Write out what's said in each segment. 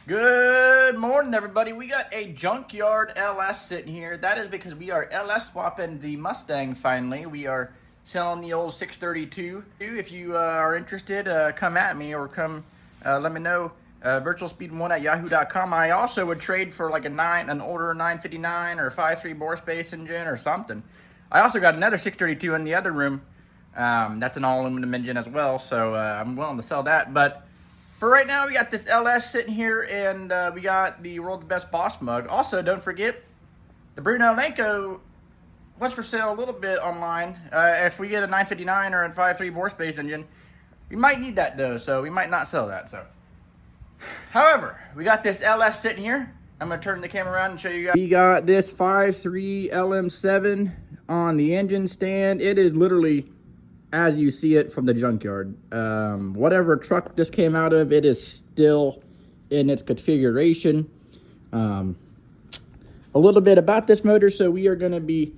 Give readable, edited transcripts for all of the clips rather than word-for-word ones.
Good morning, everybody. We got a Junkyard LS sitting here. That is because we are LS swapping the Mustang finally. We are selling the old 632. If you are interested, come at me or come let me know. virtualspeed1@yahoo.com. I also would trade for like an older 959 or 5.3 bore space engine or something. I also got another 632 in the other room. That's an all aluminum engine as well, so I'm willing to sell that. But for right now, we got this LS sitting here, and we got the world's best boss mug. Also, don't forget, the Bruno Lenko was for sale a little bit online. If we get a 959 or a 5.3 bore space engine, we might need that though, so we might not sell that. So, however, we got this LS sitting here. I'm gonna turn the camera around and show you guys. We got this 5.3 LM7 on the engine stand. It is literally as you see it from the junkyard. Whatever truck this came out of, it is still in its configuration. A little bit about this motor. So we are going to be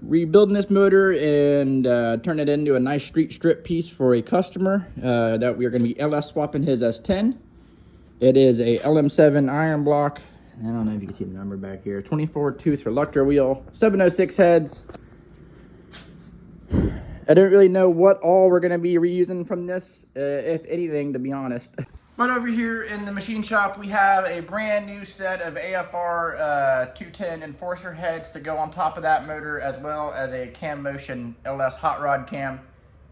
rebuilding this motor and turn it into a nice street strip piece for a customer that we are going to be LS swapping his S10. It is a LM7 iron block. I don't know if you can see the number back here. 24 tooth reluctor wheel, 706 heads. I don't really know what all we're going to be reusing from this, if anything, to be honest. But over here in the machine shop, we have a brand new set of AFR 210 enforcer heads to go on top of that motor, as well as a Cam Motion LS hot rod cam.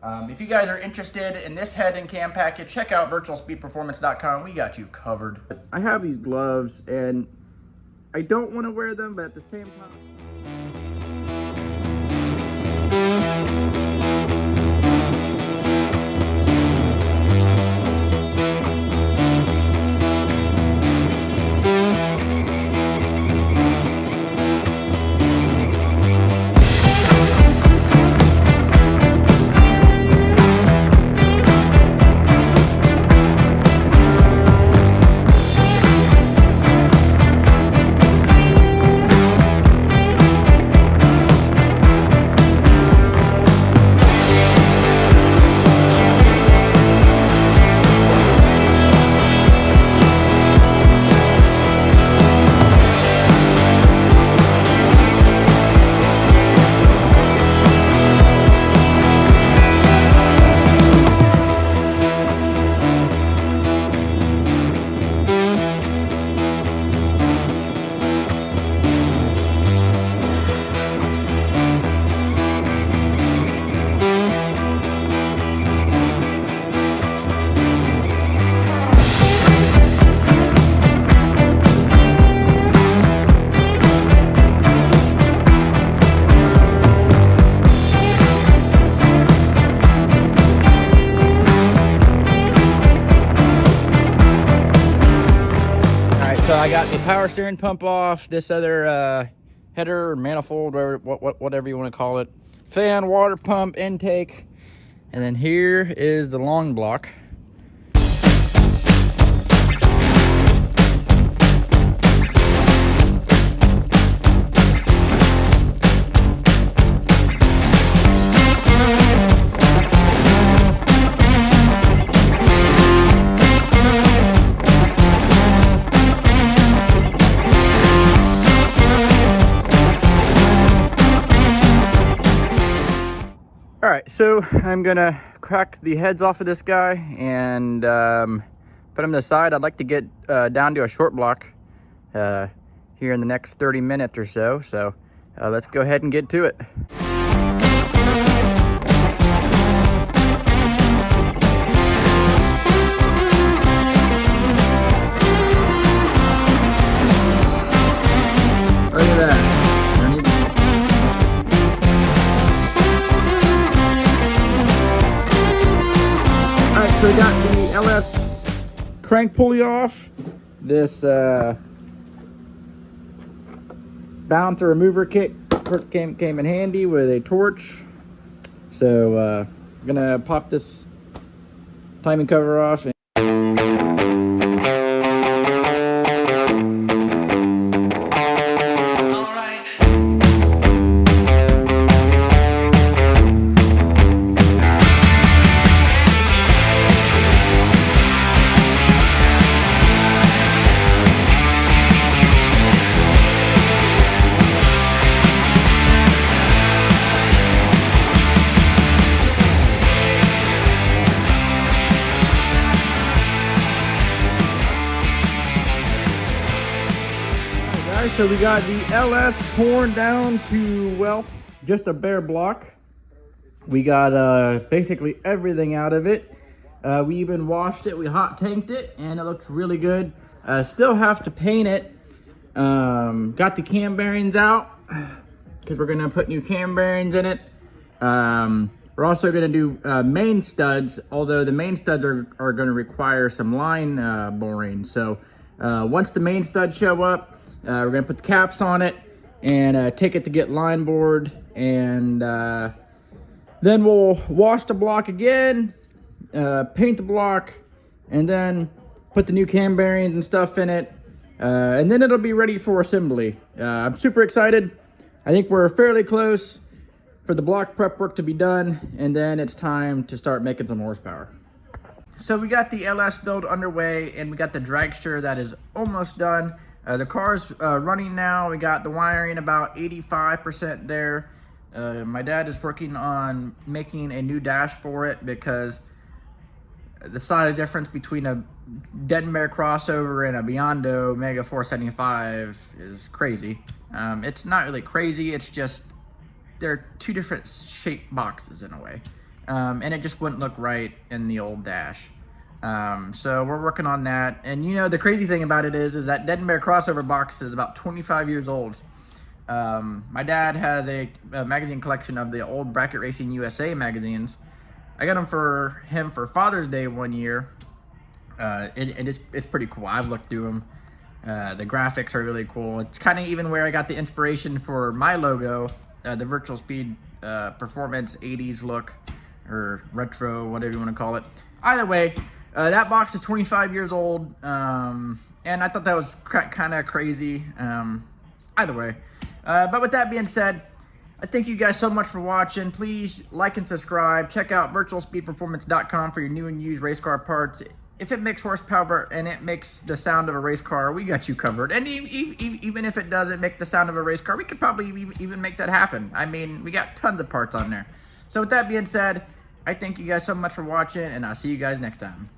If you guys are interested in this head and cam package, check out virtualspeedperformance.com. We got you covered. I have these gloves, and I don't want to wear them, but at the same time... So I got the power steering pump off, this other header, manifold, whatever you want to call it, fan, water pump, intake, and then here is the long block. All right, so I'm gonna crack the heads off of this guy and put them to the side. I'd like to get down to a short block here in the next 30 minutes or so. So let's go ahead and get to it. Look at that. So we got the LS crank pulley off. This balancer remover kit came in handy with a torch. So I'm gonna pop this timing cover off. guys, so we got the LS torn down to, well, just a bare block. We got basically everything out of it. We even washed it, we hot tanked it, and it looks really good. Still have to paint it. Got the cam bearings out because we're gonna put new cam bearings in it. We're also gonna do main studs, although the main studs are gonna require some line boring. So once the main studs show up, we're gonna put the caps on it and take it to get line bored, and then we'll wash the block again, paint the block, and then put the new cam bearings and stuff in it, and then it'll be ready for assembly. I'm super excited. I think we're fairly close for the block prep work to be done, and then it's time to start making some horsepower. So we got the LS build underway, and we got the dragster that is almost done. The car's running now. We got the wiring about 85% there. My dad is working on making a new dash for it because the size difference between a Dead and Bear crossover and a Biondo Mega 475 is crazy. It's not really crazy, it's just they're two different shaped boxes in a way, and it just wouldn't look right in the old dash. So we're working on that. And you know, the crazy thing about it is that Dead and Bear crossover box is about 25 years old. My dad has a magazine collection of the old Bracket Racing USA magazines. I got them for him for Father's Day one year. It's pretty cool. I've looked through them. The graphics are really cool. It's kind of even where I got the inspiration for my logo, the Virtual Speed Performance 80s look, or retro, whatever you want to call it. Either way, that box is 25 years old, and I thought that was kind of crazy. Either way, but with that being said, I thank you guys so much for watching. Please like and subscribe. Check out virtualspeedperformance.com for your new and used race car parts. If it makes horsepower and it makes the sound of a race car, we got you covered. And even if it doesn't make the sound of a race car, we could probably even make that happen. I mean, we got tons of parts on there. So with that being said, I thank you guys so much for watching, and I'll see you guys next time.